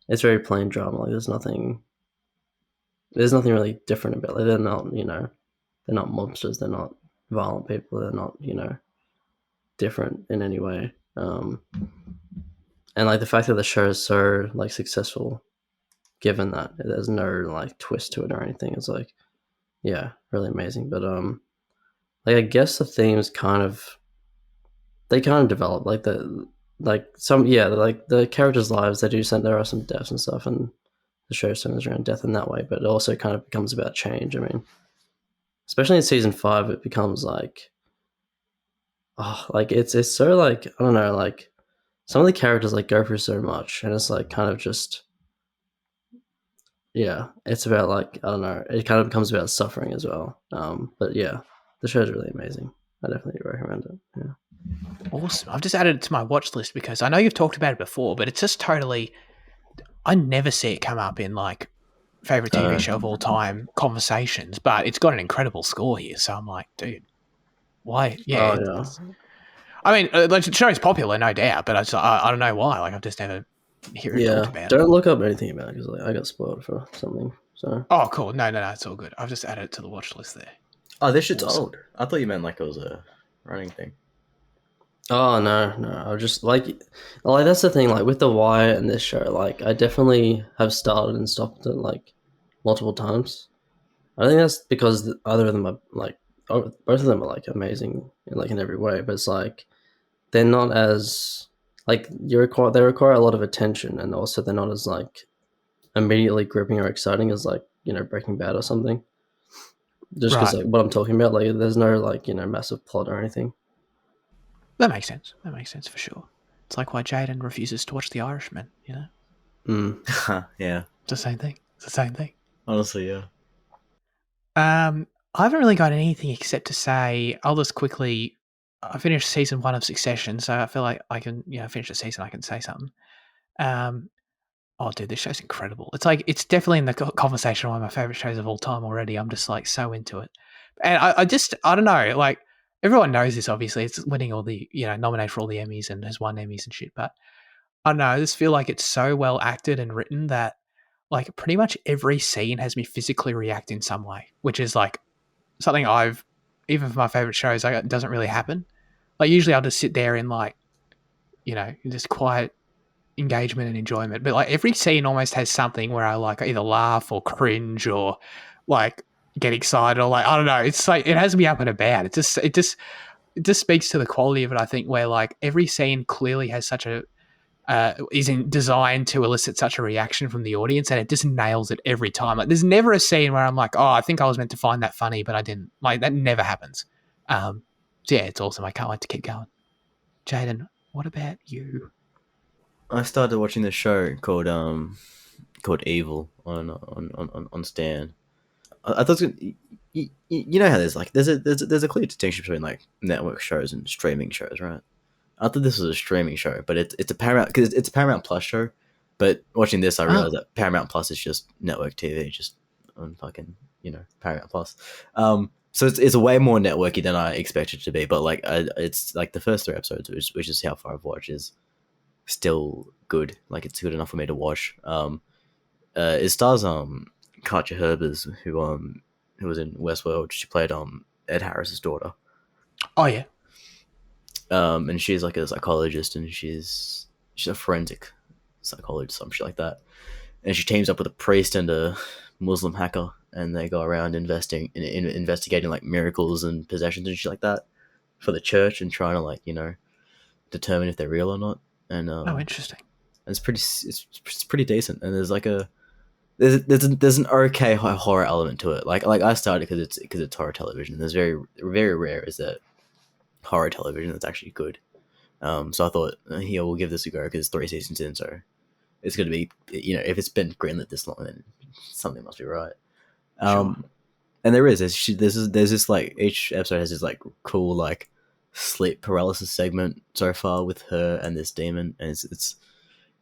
It's very plain drama. Like there's nothing really different about it. Like, they're not they're not monsters. They're not violent people. They're not different in any way. And like the fact that the show is so like successful, given that there's no like twist to it or anything, is like really amazing. But like I guess the themes kind of develop like the characters' lives. There are some deaths and stuff, and the show centers around death in that way. But it also kind of becomes about change. I mean, especially in season 5, it becomes like it's so like I don't know, like some of the characters like go through so much, and it's like kind of just it's about like I don't know, it kind of becomes about suffering as well. But yeah, the show's really amazing. I definitely recommend it. Yeah. Awesome. I've just added it to my watch list because I know you've talked about it before, but it's just totally. I never see it come up in like favorite TV show of all time conversations, but it's got an incredible score here. So I'm like, dude, why? Yeah. Oh yeah. I mean, the show's popular, no doubt, but I don't know why. Like, I've just never hear it talked Yeah. about. Don't look up anything about it because like, I got spoiled for something. So. Oh, cool. No, it's all good. I've just added it to the watch list there. Oh, this shit's Awesome. old. I thought you meant like it was a running thing. Oh no. I was just like that's the thing. Like with The Wire and this show, like I definitely have started and stopped it like multiple times. I think that's because either of them are like both of them are like amazing in every way, but it's like they're not as like they require a lot of attention, and also they're not as like immediately gripping or exciting as like Breaking Bad or something. Just because Right. like what I'm talking about, like there's no like massive plot or anything. That makes sense. That makes sense for sure. It's like why Jaden refuses to watch The Irishman, you know? Yeah. It's the same thing. It's the same thing. Honestly, yeah. I haven't really got anything except to say I'll just quickly. I finished season 1 of Succession, so I feel like I can, finish the season. I can say something. Oh, dude, this show's incredible. It's like it's definitely in the conversation of one of my favorite shows of all time already. I'm just like so into it, and I don't know. Like everyone knows this, obviously. It's winning all the nominated for all the Emmys and has won Emmys and shit. But I don't know. I just feel like it's so well acted and written that like pretty much every scene has me physically react in some way, which is like something I've even for my favorite shows, like it doesn't really happen. Like usually I'll just sit there in like in just quiet engagement and enjoyment, but like every scene almost has something where I like either laugh or cringe or like get excited or like I don't know. It's like it has me up and about. It just speaks to the quality of it. I think where like every scene clearly has such a designed to elicit such a reaction from the audience, and it just nails it every time. Like there's never a scene where I'm like, oh, I think I was meant to find that funny, but I didn't. Like that never happens. So yeah, it's awesome. I can't wait to keep going. Jaden, what about you? I started watching this show called Evil on Stan. I thought you know how there's a clear distinction between like network shows and streaming shows, right? I thought this was a streaming show, but it's a Paramount because it's a Paramount Plus show. But watching this, I realized that Paramount Plus is just network TV, just on fucking Paramount Plus. So it's way more networky than I expected it to be. But like it's like the first 3 episodes, which is how far I've watched, is still good. Like it's good enough for me to watch. It stars Katja Herbers, who was in Westworld. She played Ed Harris's daughter. Oh yeah. And she's like a psychologist, and she's a forensic psychologist, some shit like that. And she teams up with a priest and a Muslim hacker, and they go around investigating like miracles and possessions and shit like that for the church, and trying to like determine if they're real or not. And Oh, interesting. it's pretty decent. And there's like there's an okay horror element to it. Like I started because it's horror television. There's very very rare is that horror television that's actually good. So I thought, here, we'll give this a go because it's 3 seasons in, so it's going to be, if it's been greenlit this long, then something must be right. Sure. And there's this like each episode has this like cool like sleep paralysis segment so far with her and this demon, and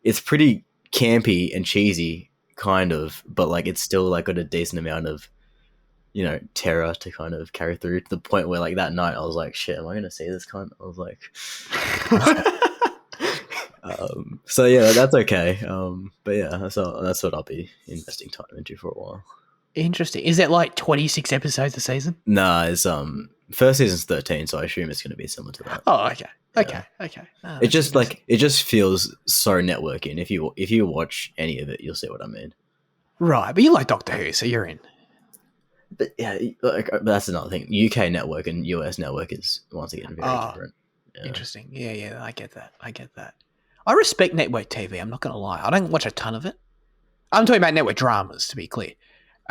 it's pretty campy and cheesy kind of, but like it's still like got a decent amount of terror to kind of carry through, to the point where like that night I was like, shit, am I gonna see this cunt? I was like so yeah, that's okay. But yeah, so that's what I'll be investing time into for a while. Interesting. Is it like 26 episodes a season? Nah, it's first season's 13, so I assume it's gonna be similar to that. Oh, okay. Yeah. Okay. Oh, It just feels so networky, and if you watch any of it, you'll see what I mean. right, but you like Doctor Who, so you're in. But yeah, but that's another thing. UK network and US network is once again very different. Yeah. Interesting. Yeah, I get that. I respect network TV. I'm not going to lie. I don't watch a ton of it. I'm talking about network dramas, to be clear.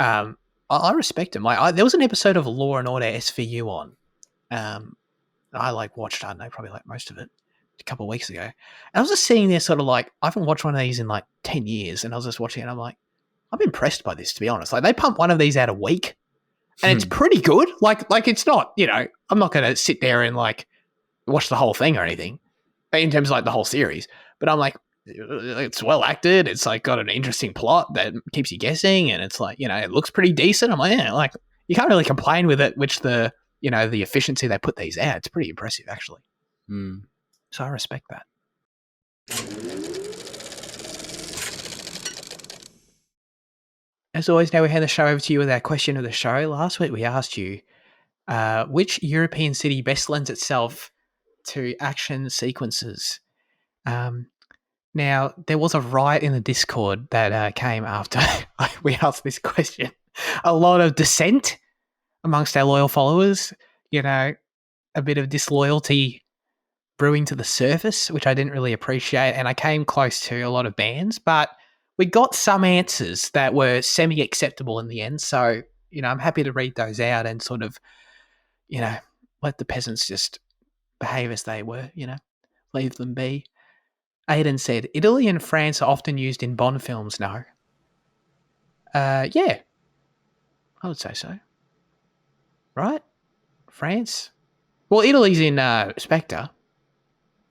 I respect them. Like, there was an episode of Law and Order SVU on. I like watched, I don't know, probably like most of it a couple of weeks ago. And I was just sitting there sort of like, I haven't watched one of these in like 10 years. And I was just watching it and I'm like, I'm impressed by this, to be honest. Like, they pump one of these out a week and it's pretty good. Like it's not, I'm not going to sit there and like, watched the whole thing or anything in terms of like the whole series, but I'm like, it's well acted. It's like got an interesting plot that keeps you guessing, and it's like, it looks pretty decent. I'm like, yeah, like you can't really complain with it. Which the efficiency they put these out, it's pretty impressive actually. So I respect that. As always, now we hand the show over to you with our question of the show. Last week we asked you which European city best lends itself to action sequences. Now, there was a riot in the Discord that came after we asked this question. A lot of dissent amongst our loyal followers, a bit of disloyalty brewing to the surface, which I didn't really appreciate. And I came close to a lot of bans, but we got some answers that were semi-acceptable in the end. So, I'm happy to read those out and sort of, let the peasants just behave as they were, leave them be. Aiden said, Italy and France are often used in Bond films, no? Yeah. I would say so. Right? France? Well, Italy's in Spectre.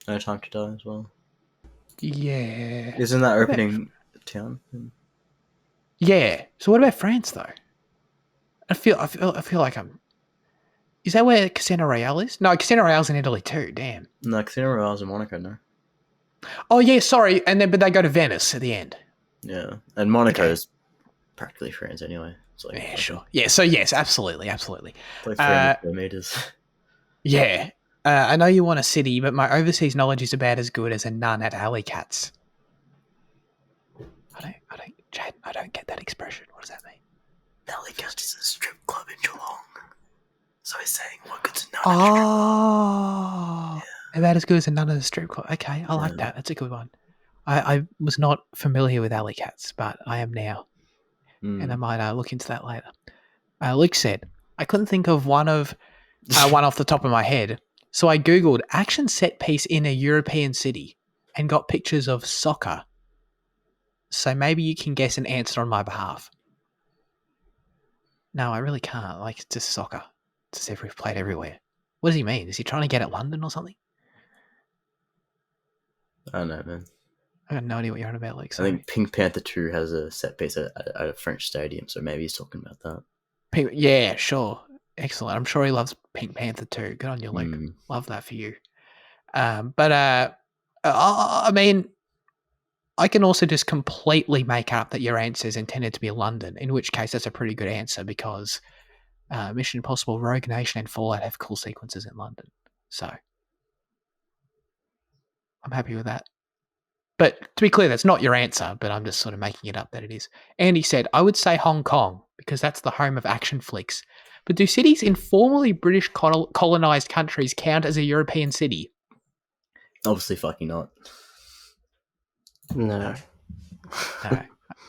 No Time to Die as well. Yeah. Isn't that opening town? Yeah. So what about France, though? I feel like I'm... Is that where Casino Royale is? No, Casino Royale's in Italy too, damn. No, Casino Royale's in Monaco, no? Oh, yeah, sorry. But they go to Venice at the end. Yeah. And Monaco is practically France anyway. It's like, yeah, sure. Yeah, so yes, absolutely. It's like 300 kilometers. Yeah. I know you want a city, but my overseas knowledge is about as good as a nun at Alley Cats. Chad, I don't get that expression. What does that mean? Alley Cats is a strip club in Geelong. So he's saying, what good's a nun? Oh. Yeah. About as good as a nun at a strip club. Okay, I like that. That's a good one. I was not familiar with Alley Cats, but I am now. And I might look into that later. Luke said, I couldn't think of one off the top of my head, so I Googled action set piece in a European city and got pictures of soccer. So maybe you can guess an answer on my behalf. No, I really can't. Like, it's just soccer. It's just played everywhere. What does he mean? Is he trying to get at London or something? I don't know, man. I got no idea what you're on about, Luke. I think Pink Panther 2 has a set piece at a French stadium, so maybe he's talking about that. Yeah, sure. Excellent. I'm sure he loves Pink Panther too. Good on you, Luke. Love that for you. I mean, I can also just completely make up that your answer is intended to be London, in which case that's a pretty good answer because Mission Impossible, Rogue Nation, and Fallout have cool sequences in London. So I'm happy with that. But to be clear, that's not your answer, but I'm just sort of making it up that it is. Andy said, I would say Hong Kong because that's the home of action flicks. But do cities in formerly British colonized countries count as a European city? Obviously fucking not. No.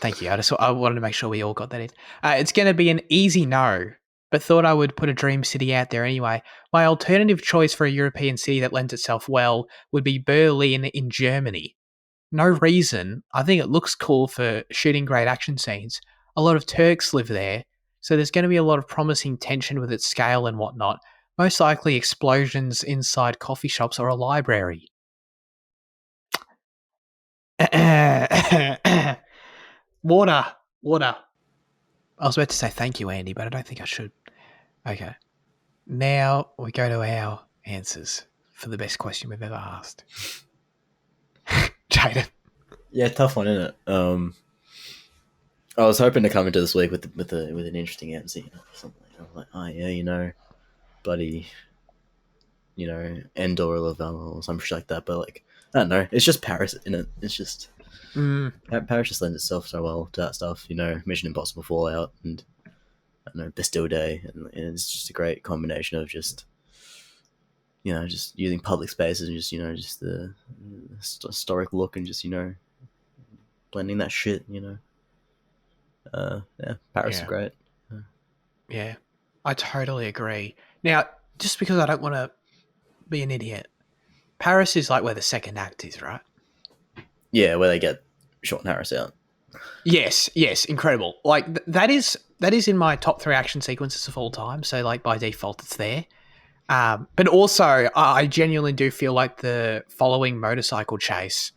Thank you. I wanted to make sure we all got that in. It's going to be an easy no, but thought I would put a dream city out there anyway. My alternative choice for a European city that lends itself well would be Berlin in Germany. No reason. I think it looks cool for shooting great action scenes. A lot of Turks live there, so there's going to be a lot of promising tension with its scale and whatnot. Most likely explosions inside coffee shops or a library. Water. I was about to say thank you, Andy, but I don't think I should. Okay. Now we go to our answers for the best question we've ever asked. Jaden. Yeah, tough one, isn't it? I was hoping to come into this week with an interesting answer, something like, oh yeah, bloody, Endor or Laval or some shit like that. But like, I don't know, it's just Paris, innit? It's just Paris just lends itself so well to that stuff, Mission Impossible, Fallout, and I don't know, Bastille Day, and it's just a great combination of just just using public spaces and just the historic look and just blending that shit. Paris is great. Yeah, I totally agree. Now, just because I don't want to be an idiot, Paris is like where the second act is, right? Yeah, where they get Sean Harris out. Yes, incredible. Like that is in my top 3 action sequences of all time. So like by default, it's there. But also, I genuinely do feel like the following motorcycle chase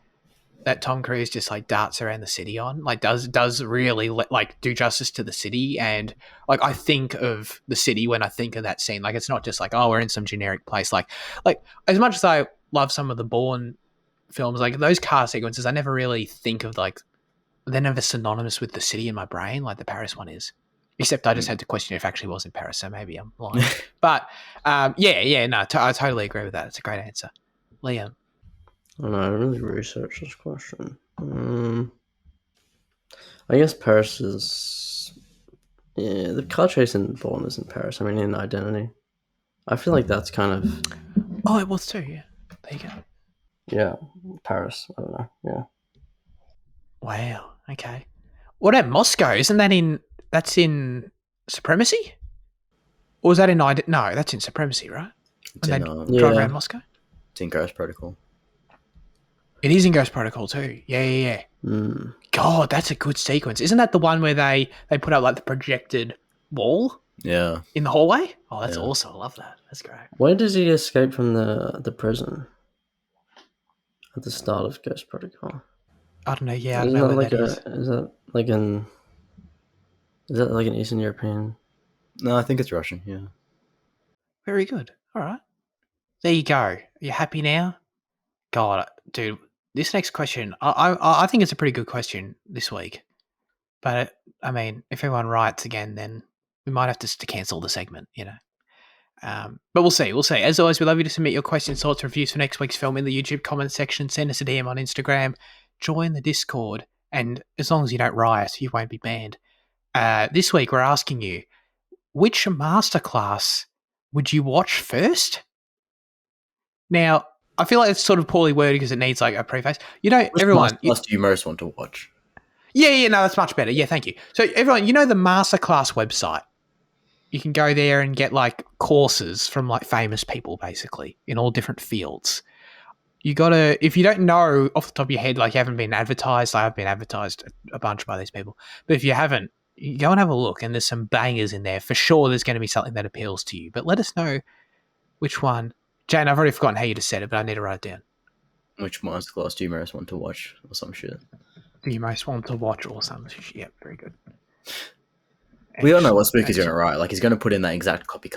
that Tom Cruise just like darts around the city on, like does really like do justice to the city. And like I think of the city when I think of that scene. Like it's not just like, oh, we're in some generic place. Like as much as I love some of the Bourne films, like those car sequences, I never really think of like they're never synonymous with the city in my brain like the Paris one is. Except I just had to question if it actually was in Paris, so maybe I'm lying. But no, I totally agree with that. It's a great answer, Liam. I don't know. I really researched this question. I guess Paris is. Yeah, the car chase in Bourne is in Paris. I mean, in Identity. I feel like that's kind of. Oh, it was too. Yeah, there you go. Yeah, Paris. I don't know. Yeah. Wow. Okay. What about Moscow? Isn't that in? That's in Supremacy. Or was that in? No, that's in Supremacy, right? It's When in, they drive around Moscow. it's in Ghost Protocol. It is in Ghost Protocol too. Yeah. God, that's a good sequence. Isn't that the one where they put up like the projected wall Yeah. in the hallway? Oh, that's Yeah. awesome. I love that. That's great. Where does he escape from the prison? At the start of Ghost Protocol. I don't know. Yeah, I don't Isn't know that what like that is. Is that like an? Is that like an Eastern European? No, I think it's Russian. Yeah. Very good. All right. There you go. Are you happy now? God, dude, this next question, I think it's a pretty good question this week. But I mean, if everyone writes again, then we might have to cancel the segment, you know. But we'll see. We'll see. As always, we'd love you to submit your questions, thoughts, reviews for next week's film in the YouTube comment section. Send us a DM on Instagram. Join the Discord. And as long as you don't riot, you won't be banned. This week, we're asking you, which Masterclass would you watch first? Now, I feel like it's sort of poorly worded because it needs like a preface. You know, Which everyone. Masterclass do you most want to watch? Yeah, no, that's much better. Yeah, thank you. So, everyone, you know the Masterclass website? You can go there and get like courses from like famous people, basically, in all different fields. You gotta, if you don't know off the top of your head, like you haven't been advertised, I've been advertised a bunch by these people, but if you haven't, you go and have a look, and there's some bangers in there. For sure, there's going to be something that appeals to you, but let us know which one. Jane, I've already forgotten how you just said it, but I need to write it down. Which Masterclass do you most want to watch or some shit? Do you most want to watch or something? Yeah, very good. We don't know what Spooky's going to write. Like, he's going to put in that exact copy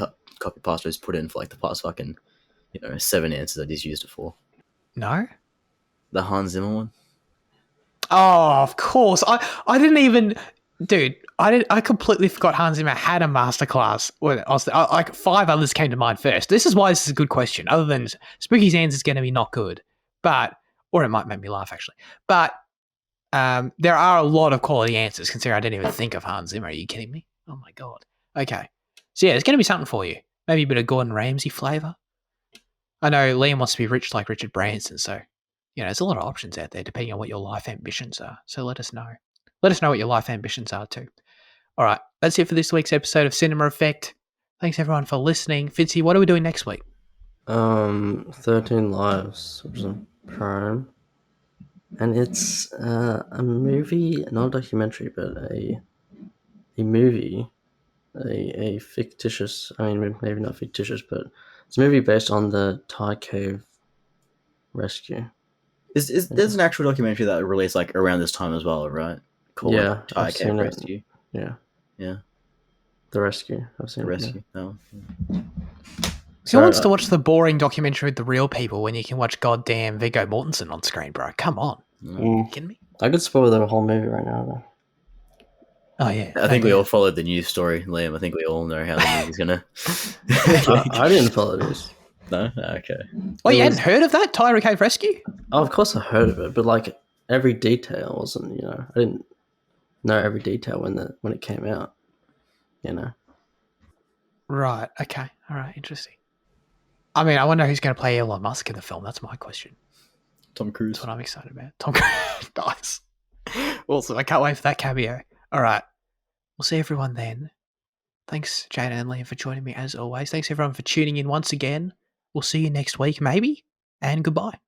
pasta he's put in for like the past fucking, 7 answers that he's used it for. No? The Hans Zimmer one? Oh, of course. I didn't even... Dude, I completely forgot Hans Zimmer had a masterclass. Well, like 5 others came to mind first. This is why this is a good question. Other than Spooky's answer is going to be not good, or it might make me laugh actually. But there are a lot of quality answers. Considering I didn't even think of Hans Zimmer. Are you kidding me? Oh my god. Okay, so yeah, there's going to be something for you. Maybe a bit of Gordon Ramsay flavor. I know Liam wants to be rich like Richard Branson, so there's a lot of options out there depending on what your life ambitions are. So let us know. Let us know what your life ambitions are too. All right, that's it for this week's episode of Cinema Effect. Thanks everyone for listening. Fitzy, what are we doing next week? 13 Lives, which is on Prime. And it's a movie, not a documentary, but a movie, a fictitious, I mean, maybe not fictitious, but it's a movie based on the Thai cave rescue. There's an actual documentary that released like around this time as well, right? Called Thai Cave Rescue. Yeah. Yeah. The Rescue. I've seen The it. Rescue. Yeah. No. Who wants to watch the boring documentary with the real people when you can watch goddamn Viggo Mortensen on screen, bro? Come on. You kidding me? I could spoil the whole movie right now, though. Oh, yeah. I think we all followed the news story, Liam. I think we all know how the movie's going to... I didn't follow this. No? Okay. Oh, you hadn't heard of that? Thai Cave Rescue? Oh, of course I heard of it, but like every detail wasn't, I didn't know every detail when it came out, Right. Okay. All right. Interesting. I mean, I wonder who's going to play Elon Musk in the film. That's my question. Tom Cruise. That's what I'm excited about. Tom Cruise. Nice. Awesome. I can't wait for that cameo. All right. We'll see everyone then. Thanks, Jada and Liam, for joining me as always. Thanks everyone for tuning in once again. We'll see you next week, maybe. And goodbye.